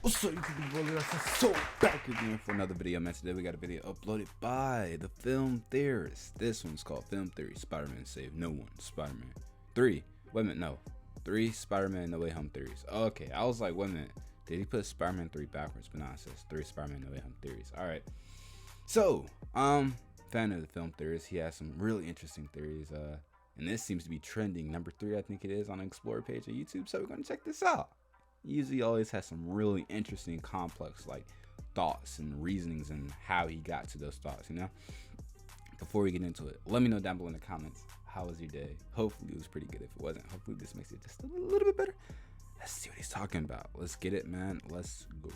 What's up, YouTube people? So back again for another video. Man, today we got a video uploaded by the Film Theorist. This one's called Film Theory. Spider-Man Save No One. Spider-Man 3. Wait a minute, no. 3 Spider-Man No Way Home Theories. Okay, I was like, wait a minute. Did he put Spider-Man 3 backwards? But no, it says 3 Spider-Man No Way Home Theories. Alright. So, fan of the Film Theorist. He has some really interesting theories. And this seems to be trending. Number 3, I think it is, on the Explorer page of YouTube. So we're gonna check this out. Usually always has some really interesting, complex like thoughts and reasonings and how he got to those thoughts, you know. Before we get into it, let me know down below in the comments, how was your day? Hopefully it was pretty good. If it wasn't, hopefully this makes it just a little bit better. Let's see what he's talking about. Let's get it, man. Let's go.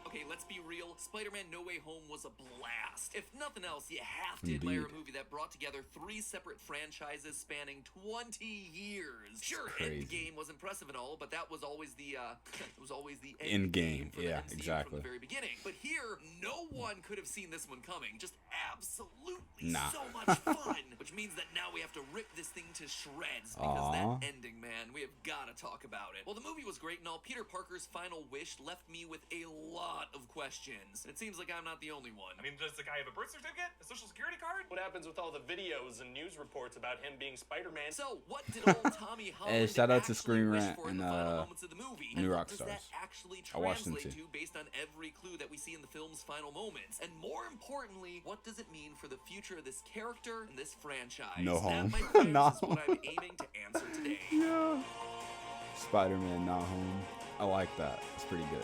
Okay, let's be real. Spider-Man No Way Home was a blast. If nothing else, you have to admire a movie that brought together 3 separate franchises spanning 20 years. Sure, Endgame was impressive and all, but that was always the it was always the end game for the MCU exactly from the very beginning. But here, no one could have seen this one coming. Just absolutely so much fun. Which means that now we have to rip this thing to shreds because that ending, man, we have got to talk about it. Well, the movie was great and all. Peter Parker's final wish left me with a lot of questions. It seems like I'm not the only one. I mean, does the guy have a birth certificate? A social security card? What happens with all the videos and news reports about him being Spider-Man? So, what did old Tommy Holland shout out to Screen wish Rant for and in the final moments of the movie? New And what Rock does Stars. that actually I watched them translate too. to based on every clue that we see in the film's final moments? And more importantly, what does it mean for the future of this character and this franchise? No home. That, my friends, No is what I'm aiming to answer today. Yeah. Spider-Man Not Home. I like that. It's pretty good.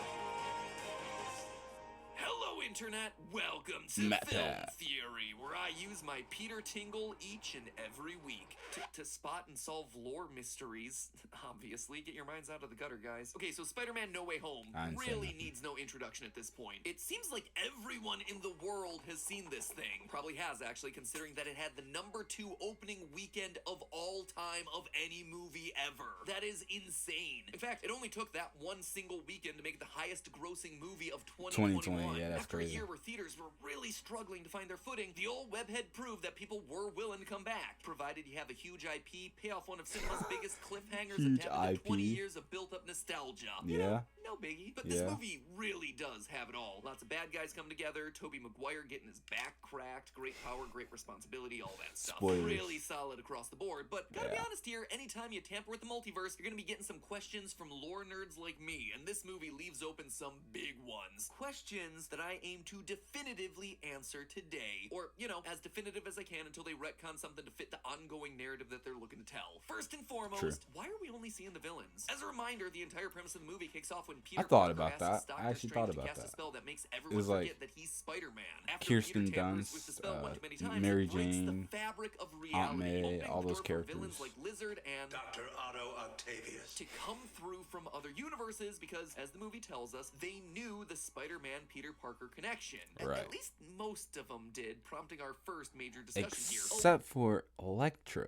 Internet, welcome to Matpat. Film Theory, where I use my Peter Tingle each and every week to spot and solve lore mysteries. Obviously, get your minds out of the gutter, guys. Okay, so Spider-Man No Way Home really needs no introduction at this point. It seems like everyone in the world has seen this thing. Probably has, actually, considering that it had the #2 opening weekend of all time of any movie ever. That is insane. In fact, it only took that one single weekend to make it the highest grossing movie of 2021. Yeah, that's After crazy. a year where theaters were really struggling to find their footing, the old webhead proved that people were willing to come back, provided you have a huge IP, pay off one of cinema's biggest cliffhangers, and tap into 20 years of built-up nostalgia. You know, no biggie. But this movie really does have it all. Lots of bad guys come together, Tobey Maguire getting his back cracked, great power, great responsibility, all that stuff. Spoilers. Really solid across the board. But gotta be honest here, anytime you tamper with the multiverse, you're gonna be getting some questions from lore nerds like me, and this movie leaves open some big ones. Questions that I aim to definitively answer today. Or, you know, as definitive as I can until they retcon something to fit the ongoing narrative that they're looking to tell. First and foremost, why are we only seeing the villains? As a reminder, the entire premise of the movie kicks off when Peter thought Parker about asks that. Doctor I actually Strange thought to about cast a that. spell that makes It everyone was like forget that he's Spider-Man. After Kirsten Peter tampers Dunst, with the spell one too many times, Mary it breaks the Jane, fabric of Aunt reality, May, opening all the those door for characters. villains like Lizard and Dr. Otto Octavius to come through from other universes because, as the movie tells us, they knew the Spider-Man Peter Parker connection. At least most of them did, prompting our first major discussion here. Except for Electro.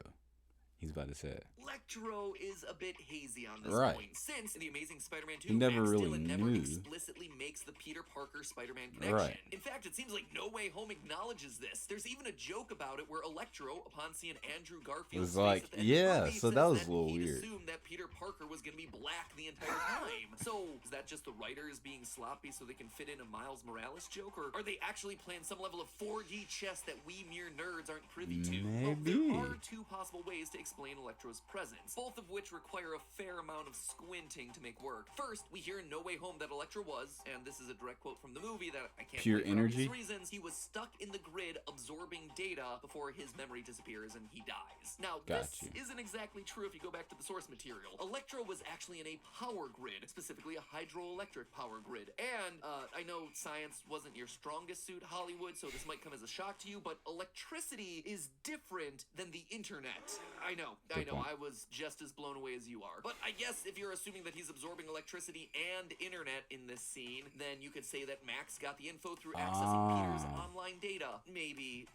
He's about to say it. Electro is a bit hazy on this point, since in The Amazing Spider-Man 2, He never Max really Dillon never knew. explicitly makes the Peter Parker Spider-Man connection. In fact, it seems like No Way Home acknowledges this. There's even a joke about it where Electro, upon seeing Andrew Garfield's was like, face at the end of the movie, so that says was a little he'd weird. assumed that Peter Parker was going to be black the entire time. So, is that just the writers being sloppy so they can fit in a Miles Morales joke? Or are they actually playing some level of 4D chess that we mere nerds aren't privy to? Well, there are 2 possible ways to explain Electro's presence, both of which require a fair amount of squinting to make work. First, we hear in No Way Home that Electro was, and this is a direct quote from the movie that I can't pure play for obvious energy reasons, he was stuck in the grid absorbing data before his memory disappears and he dies. Now, this isn't exactly true if you go back to the source material. Electro was actually in a power grid, specifically a hydroelectric power grid. And I know science wasn't your strongest suit, Hollywood, so this might come as a shock to you, but electricity is different than the internet. I know, I was just as blown away as you are. But I guess if you're assuming that he's absorbing electricity and internet in this scene, then you could say that Max got the info through accessing Peter's online data. Maybe.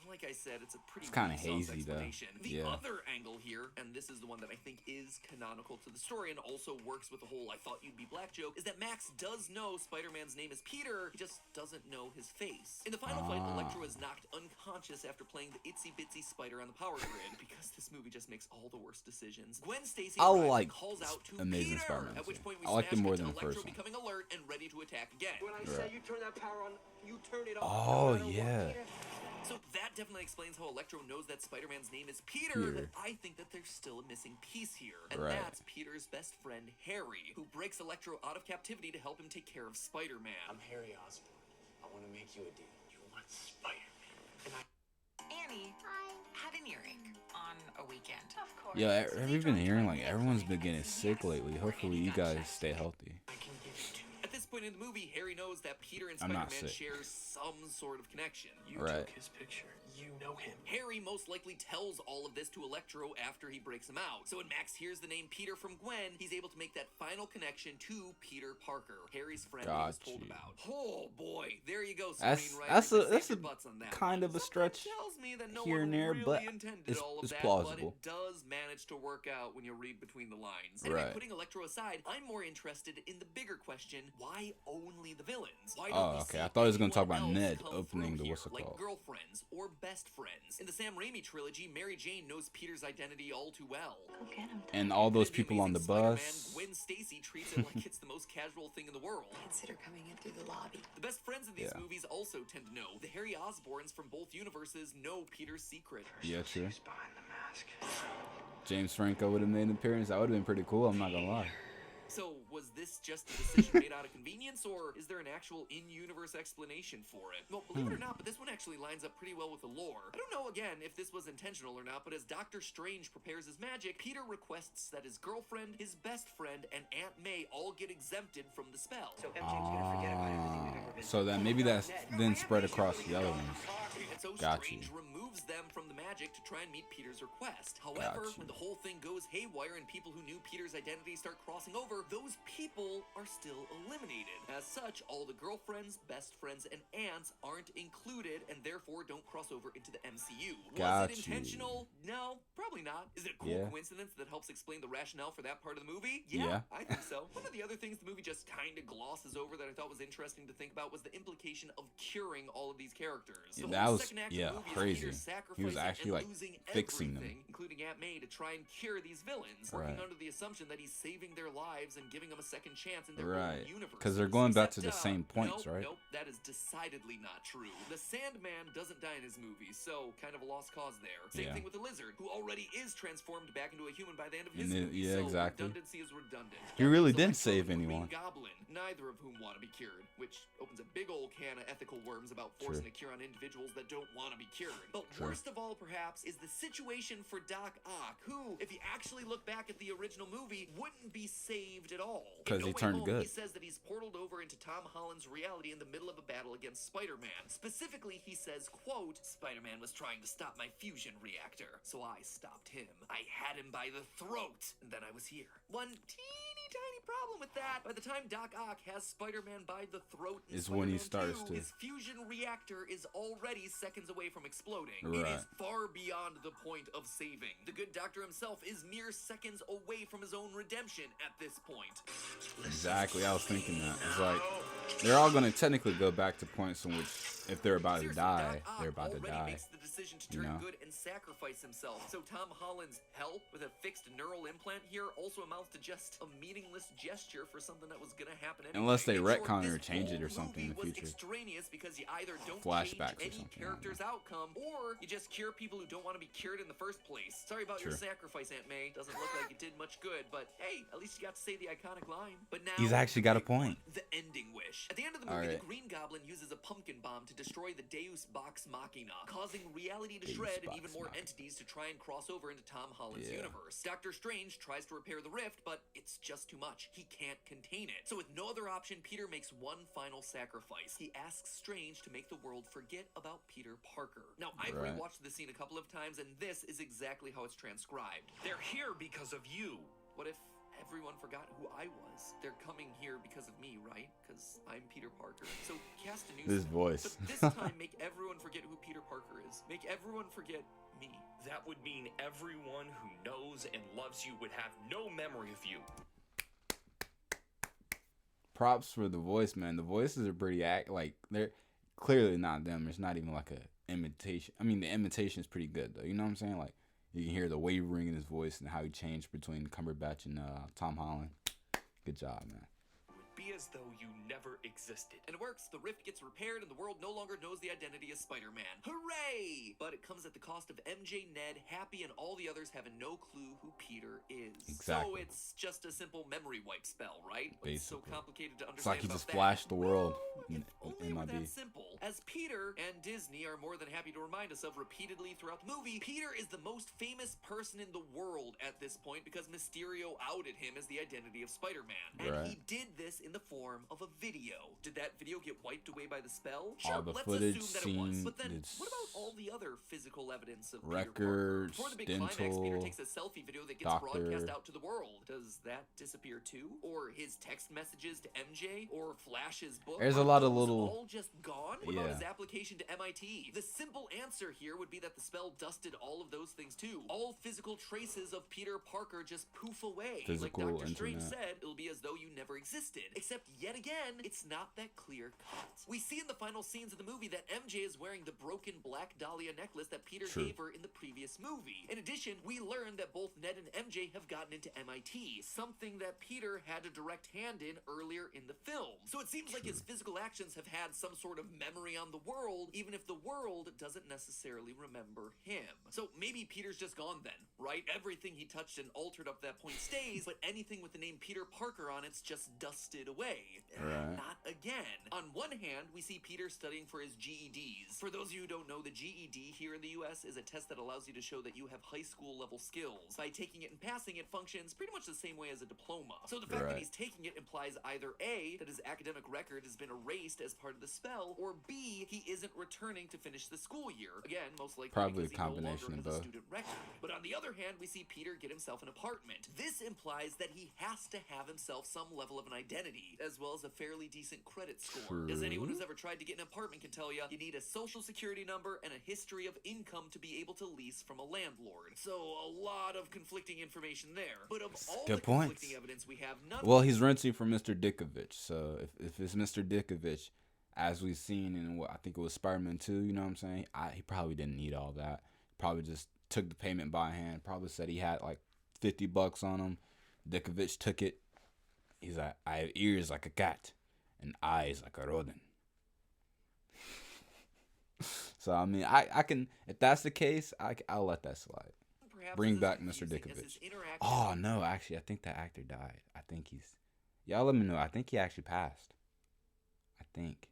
Like I said, it's a pretty kind of soft hazy though. explanation. The other angle here, and this is the one that I think is canonical to the story and also works with the whole I thought you'd be black joke, is that Max does know Spider-Man's name is Peter, he just doesn't know his face. In the final fight, Electro is knocked unconscious after playing the itsy bitsy spider on the power grid, because this movie just makes all the worst decisions. Gwen Stacy I arrives like and calls out to Amazing Peter, Spider-Man at which too. point we I like smash it more cut than to the Electro first one. becoming alert and ready to attack again. When I say you turn that power on, you turn it on. Oh, no matter yeah. what. So that definitely explains how Electro knows that Spider-Man's name is Peter, Peter. but I think that there's still a missing piece here. And Right. that's Peter's best friend, Harry, who breaks Electro out of captivity to help him take care of Spider-Man. I'm Harry Osborn. I want to make you a deal. You want Spider-Man. And Annie had an earache on a weekend. Of course. Yeah, have you been hearing like everyone's been getting sick lately? Hopefully you guys stay healthy. I can give it to you. At this point in the movie, Harry knows that Peter and I'm not Spider-Man sick. share some sort of connection. You Right. took his picture. You know him. Harry most likely tells all of this to Electro after he breaks him out. So when Max hears the name Peter from Gwen, he's able to make that final connection to Peter Parker, Harry's friend he was told Got you. about. Oh boy, there you go, That's screenwriters. that's Save a your butts on that kind one. of a Something stretch tells me that no here one and there, really but intended it's all of that, plausible. but it does manage to work out when you read between the lines. Anyway, Right. putting Electro aside, I'm more interested in the bigger question: why only the villains? Why Oh, don't we okay. see I thought he was gonna talk anyone about else Ned come opening through the what's here, it like called? girlfriends or best friends. In the Sam Raimi trilogy, Mary Jane knows Peter's identity all too well. Go get him. And all those In The people on the Amazing Spider-Man, bus. Gwen Stacy treats it like it's the most casual thing in the world. Consider coming in through the lobby. The best friends in these Yeah. movies also tend to know. The Harry Osborns from both universes know Peter's secret. Yeah, true. Who's behind the mask? James Franco would have made an appearance. That would have been pretty cool. I'm not gonna lie. So, was this just a decision made out of convenience, or is there an actual in-universe explanation for it? Well, believe it or not, but this one actually lines up pretty well with the lore. I don't know, again, if this was intentional or not, but as Doctor Strange prepares his magic, Peter requests that his girlfriend, his best friend, and Aunt May all get exempted from the spell. So MJ's gonna forget about everything we've ever been So then maybe that's then spread across the other ones. And so Got Strange you. removes them from the magic to try and meet Peter's request. However, Got you. when the whole thing goes haywire and people who knew Peter's identity start crossing over, those people are still eliminated. As such, all the girlfriends, best friends, and aunts aren't included and therefore don't cross over into the MCU. Got Was it you. intentional? No, probably not. Is it a cool Yeah. coincidence that helps explain the rationale for that part of the movie? Yeah. I think so. One of the other things the movie just kind of glosses over that I thought was interesting to think about was the implication of curing all of these characters. Yeah, The that whole was- second act of yeah, the movie is crazy. Peter He was sacrificing actually, and like, losing fixing them. everything, including Aunt May, to try and cure these villains, working Right. under the assumption that he's saving their lives and giving them a second chance in their Right. own universe. Because they're going back to Except, the same points, nope, right? Nope, that is decidedly not true. The Sandman doesn't die in his movies, so kind of a lost cause there. Same Yeah. thing with the Lizard, who already is transformed back into a human by the end of And his then- movie. yeah, so exactly. redundancy is redundant. He really Electro didn't save and the anyone. Green Goblin, neither of whom want to be cured, which opens a big old can of ethical worms about forcing True. a cure on individuals that don't want to be cured. But True. worst of all, perhaps, is the situation for Doc Ock, who, if you actually look back at the original movie, wouldn't be saved at all. In 'Cause No he Way turned Home, good. He says that he's portaled over into Tom Holland's reality in the middle of a battle against Spider-Man. Specifically, he says, quote, "Spider-Man was trying to stop my fusion reactor, so I stopped him. I had him by the throat, and then I was here." One teeny tiny problem with that. By the time Doc Ock has Spider-Man by the throat in Is when he Spider-Man starts 2, to- his fusion reactor is already seconds away from exploding. It Right. is far beyond the point of saving. The good doctor himself is mere seconds away from his own redemption at this point. Exactly. I was thinking that. It's like they're all gonna technically go back to points in which if they're about to Seriously, die, Doc Ock they're about to already die. makes the decision to You turn know? good and sacrifice himself. So Tom Holland's help with a fixed neural implant here also amounts to just a meaningless gesture for something that was gonna happen anyway. Unless they In short, retcon or this change it or whole something in the movie was future. extraneous because you either don't Flashbacks or change any something, I don't character's outcome, or you just cure people who don't want to be cured in the first place. Sorry about your True. sacrifice, Aunt May. Doesn't look like it did much good, but hey, at least you got to say the iconic line. But now He's actually got a the big one, point. The ending wish. At the end of the movie, Alright. the Green Goblin uses a pumpkin bomb to destroy the Deus Vox Machina, causing reality to Deus shred and Vox even more Machina. entities to try and cross over into Tom Holland's Yeah. universe. Doctor Strange tries to repair the rift, but it's just too much. He can't contain it. So with no other option, Peter makes one final sacrifice. He asks Strange to make the world forget about Peter Parker. Now, I've Right. rewatched the scene a couple of times, and this is exactly how it's transcribed. They're here because of you. What if everyone forgot who I was? They're coming here because of me, right? Because I'm Peter Parker. So cast a new This spell. voice. But this time, make everyone forget who Peter Parker is. Make everyone forget me. That would mean everyone who knows and loves you would have no memory of you. Props for the voice, man. The voices are pretty like they're clearly not them. It's not even like a imitation. I mean, the imitation is pretty good though. You know what I'm saying? Like You can hear the wavering in his voice and how he changed between Cumberbatch and Tom Holland. Good job, man. Be as though you never existed. And it works. The rift gets repaired and the world no longer knows the identity of Spider-Man. Hooray! But it comes at the cost of MJ, Ned, Happy, and all the others having no clue who Peter is. Exactly. So it's just a simple memory wipe spell, right? Basically. It's so complicated to understand. It's like he about just that. flashed the world Well, in if only it were MIB. that simple. As Peter and Disney are more than happy to remind us of repeatedly throughout the movie, Peter is the most famous person in the world at this point because Mysterio outed him as the identity of Spider-Man. And Right. he did this in the form of a video. Did that video get wiped away by the spell? All Sure, the let's footage assume that it was. seen, But then, it's what about all the other physical evidence of records, Peter Parker? Before the big climax, Peter dental, takes a selfie video that gets doctor. broadcast out to the world. Does that disappear too? Or his text messages to MJ? Or Flash's book? There's a Are lot of those little- all just gone? What about Yeah. his application to MIT? The simple answer here would be that the spell dusted all of those things too. All physical traces of Peter Parker just poof away. Physical like Doctor Strange internet. said, it'll be as though you never existed. Except yet again, it's not that clear cut. We see in the final scenes of the movie that MJ is wearing the broken Black Dahlia necklace that Peter True. gave her in the previous movie. In addition, we learn that both Ned and MJ have gotten into MIT, something that Peter had a direct hand in earlier in the film. So it seems like his physical actions have had some sort of memory on the world, even if the world doesn't necessarily remember him. So maybe Peter's just gone then, right? Everything he touched and altered up to that point stays, but anything with the name Peter Parker on it's just dusted away. Right. Not again. On one hand, we see Peter studying for his GEDs. For those of you who don't know, the GED here in the US is a test that allows you to show that you have high school level skills. By taking it and passing it functions pretty much the same way as a diploma. So the fact Right. that he's taking it implies either A, that his academic record has been erased as part of the spell, or B, he isn't returning to finish the school year. Again, most likely Probably a because he no combination longer of has a both. student record. But on the other hand, we see Peter get himself an apartment. This implies that he has to have himself some level of an identity, as well as a fairly decent credit score. As anyone who's ever tried to get an apartment can tell you, you need a social security number and a history of income to be able to lease from a landlord. So a lot of conflicting information there. But of all good the points. conflicting evidence we have, none Well, he's renting from Mr. Dickovich. So if it's Mr. Dickovich, as we've seen in what I think it was Spider-Man 2, you know what I'm saying? he probably didn't need all that. Probably just took the payment by hand. Probably said he had like $50 on him. Dickovich took it. He's like, I have ears like a cat and eyes like a rodent. So I mean, I can, if that's the case, I'll let that slide. perhaps Bring is as back Mr. confusing as Dickovich. his interaction Oh no, actually, I think that actor died. I think y'all let me know. I think he actually passed. I think.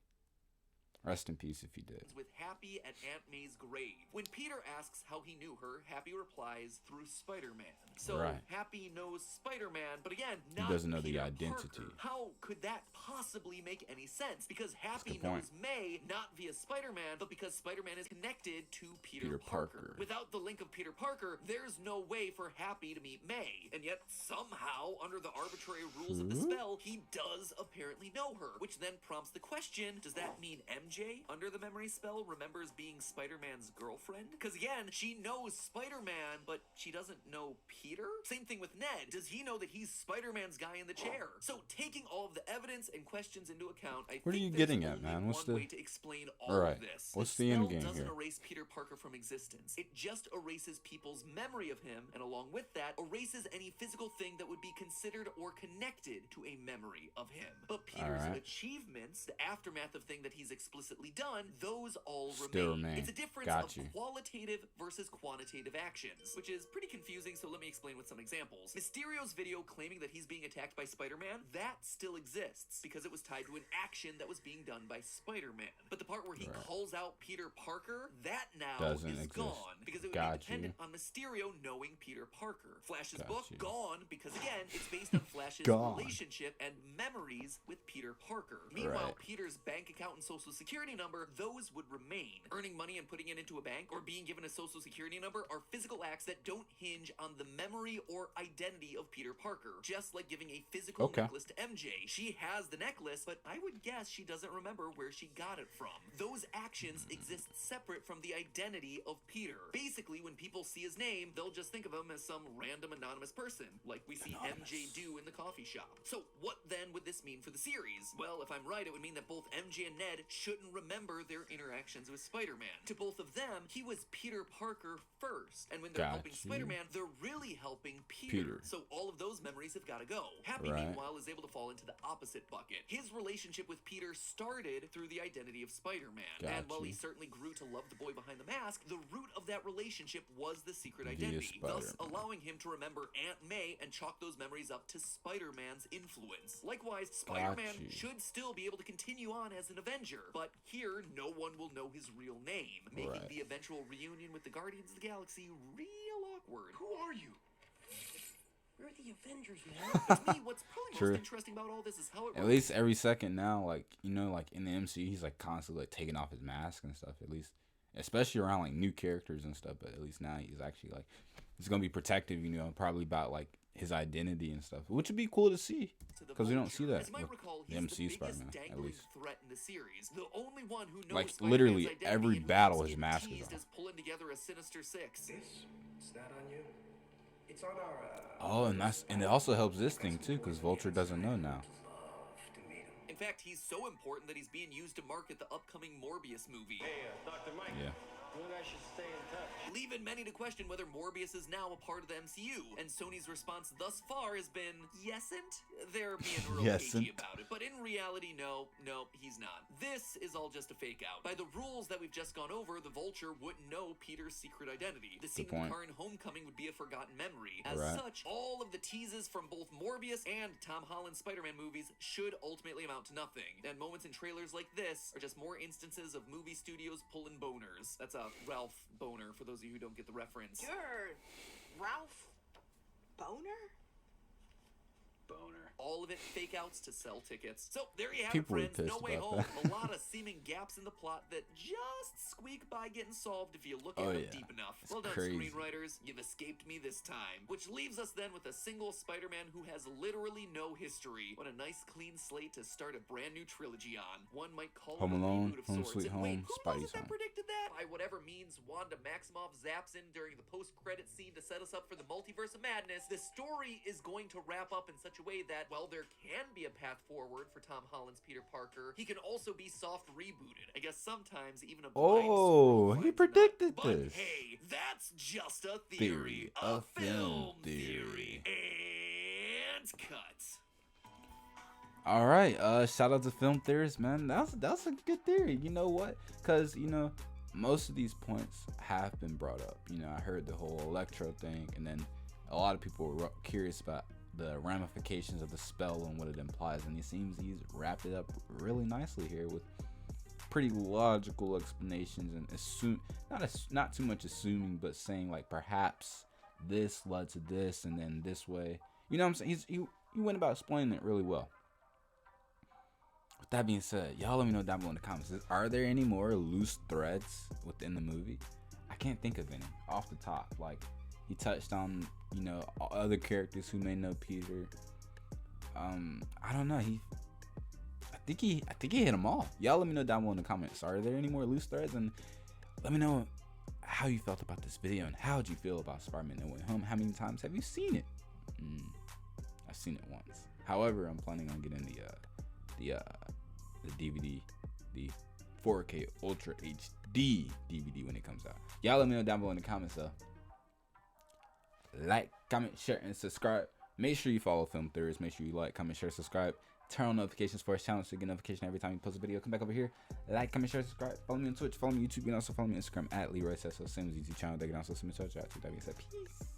Rest in peace if he did. with Happy at Aunt May's grave. When Peter asks how he knew her, Happy replies through Spider-Man. So Right. Happy knows Spider-Man, but again, He not doesn't know the Peter identity. Parker. How could that possibly make any sense? Because Happy good point. knows May not via Spider-Man, but because Spider-Man is connected to Peter, Peter Parker. Parker. Without the link of Peter Parker, there's no way for Happy to meet May. And yet, somehow, under the arbitrary rules of the spell, he does apparently know her. Which then prompts the question, does that mean MJ, under the memory spell, remembers being Spider-Man's girlfriend? Because again, she knows Spider-Man, but she doesn't know Peter? Same thing with Ned. Does he know that he's Spider-Man's guy in the chair? So, taking all of the evidence and questions into account, I What are think you there's getting at, only man? What's one the- way to explain all Alright, of this. what's the the end spell game doesn't here? erase Peter Parker from existence. It just erases people's memory of him, and along with that, erases any physical thing that would be considered or connected to a memory of him. But Peter's Alright. achievements, the aftermath of thing that he's explicitly done, those all Still remain. It's a difference Got of you. qualitative versus quantitative actions, which is pretty confusing, so let me explain with some examples. Mysterio's video claiming that he's being attacked by Spider-Man, that still exists, because it was tied to an action that was being done by Spider-Man. But the part where he calls out Peter Parker, that now Doesn't is exist. gone, because it would Got be dependent on Mysterio knowing Peter Parker. Flash's Got book, you. gone, because again, it's based on Flash's Gone. relationship and memories with Peter Parker. Meanwhile, Right. Peter's bank account and social security number, those would remain. Earning money and putting it into a bank, or being given a social security number, are physical acts that don't hinge on the memory or identity of Peter Parker. Just like giving a physical Okay. necklace to MJ. She has the necklace, but I would guess she doesn't remember where she got it from. Those actions exist separate from the identity of Peter. Basically, when people see his name, they'll just think of him as some random anonymous person, like we see MJ do in the coffee shop. So what then would this mean for the series? Well, if I'm right, it would mean that both MJ and Ned shouldn't remember their interactions with Spider-Man. To both of them, he was Peter Parker first, and when they're helping Spider-Man, they're really helping Peter. So all of those memories have got to go. Happy, meanwhile, is able to fall into the opposite bucket. His relationship with Peter started through the identity of Spider-Man, and while he certainly grew to love the boy behind the mask, the root of that relationship was the secret identity, thus allowing him to remember Aunt May and chalk those memories up to Spider-Man's influence. Likewise, Spider-Man should still be able to continue on as an Avenger, but here no one will know his real name, making the eventual reunion with the Guardians of the Galaxy real awkward. Who are you? We're the Avengers, man. To me, what's probably most interesting about all this is how it at least every second now, like, you know, like in the MCU, he's like constantly like taking off his mask and stuff, at least, especially around like new characters and stuff, but at least now he's actually like, he's gonna be protective, you know, probably about like his identity and stuff, which would be cool to see, because we don't see that with the MCU Spider-Man, at least. Threat in the series. The only one who knows like literally every battle his mask is on. Is pulling together a Sinister Six. This? Is that on you? It's on our, oh, and it also helps this thing too, because Vulture doesn't know now. In fact, he's so important that he's being used to market the upcoming Morbius movie. Hey, Dr. Mike. Yeah. You and I should stay in touch. Leaving many to question whether Morbius is now a part of the MCU, and Sony's response thus far has been yesn't. They're being real cagey about it, but in reality, no, he's not. This is all just a fake out. By the rules that we've just gone over, the Vulture wouldn't know Peter's secret identity. The scene in the car in Homecoming would be a forgotten memory. As such, all of the teases from both Morbius and Tom Holland's Spider-Man movies should ultimately amount to nothing. And moments in trailers like this are just more instances of movie studios pulling boners. That's a Ralph boner, for those of you who don't get the reference. You're Ralph Boner? Boner. All of it fake outs to sell tickets. So there you have People it, friends. No Way Home. that. A lot of seeming gaps in the plot that just squeak by getting solved if you look at them deep enough. Well done, screenwriters. You've escaped me this time. Which leaves us then with a single Spider-Man who has literally no history. What a nice clean slate to start a brand new trilogy on. One might call Home it a Alone, reboot of Home sorts. Sweet And Home, wait, who Spidey's was it that Home. predicted that? By whatever means Wanda Maximoff zaps in during the post-credit scene to set us up for the Multiverse of Madness, the story is going to wrap up in such a way that, while there can be a path forward for Tom Holland's Peter Parker, he can also be soft rebooted. I guess sometimes even a blind squirrel He finds predicted a nut. this. But hey, that's just a theory. A film theory. And cut. All right, shout out to film theorists, man. That's a good theory. You know what? Because, you know, most of these points have been brought up. You know, I heard the whole Electro thing, and then a lot of people were curious about the ramifications of the spell and what it implies, and it seems he's wrapped it up really nicely here with pretty logical explanations and not too much assuming, but saying like perhaps this led to this and then this way. You know what I'm saying? He went about explaining it really well. With that being said, y'all let me know down below in the comments. Are there any more loose threads within the movie? I can't think of any off the top. Like, he touched on, you know, other characters who may know Peter. I don't know. I think he hit them all. Y'all let me know down below in the comments. Are there any more loose threads? And let me know how you felt about this video and how did you feel about Spider-Man No Way Home. How many times have you seen it? I've seen it once. However, I'm planning on getting the DVD, the 4K Ultra HD DVD when it comes out. Y'all let me know down below in the comments though. Like, comment, share, and subscribe. Make sure you follow Film Theorists. Make sure you like, comment, share, subscribe. Turn on notifications for his channel so you get notification every time you post a video. Come back over here. Like, comment, share, subscribe. Follow me on Twitch. Follow me on YouTube. And also follow me on Instagram at LeroySSSoo. Same as YouTube channel. They can also send me to chat. That being said, peace.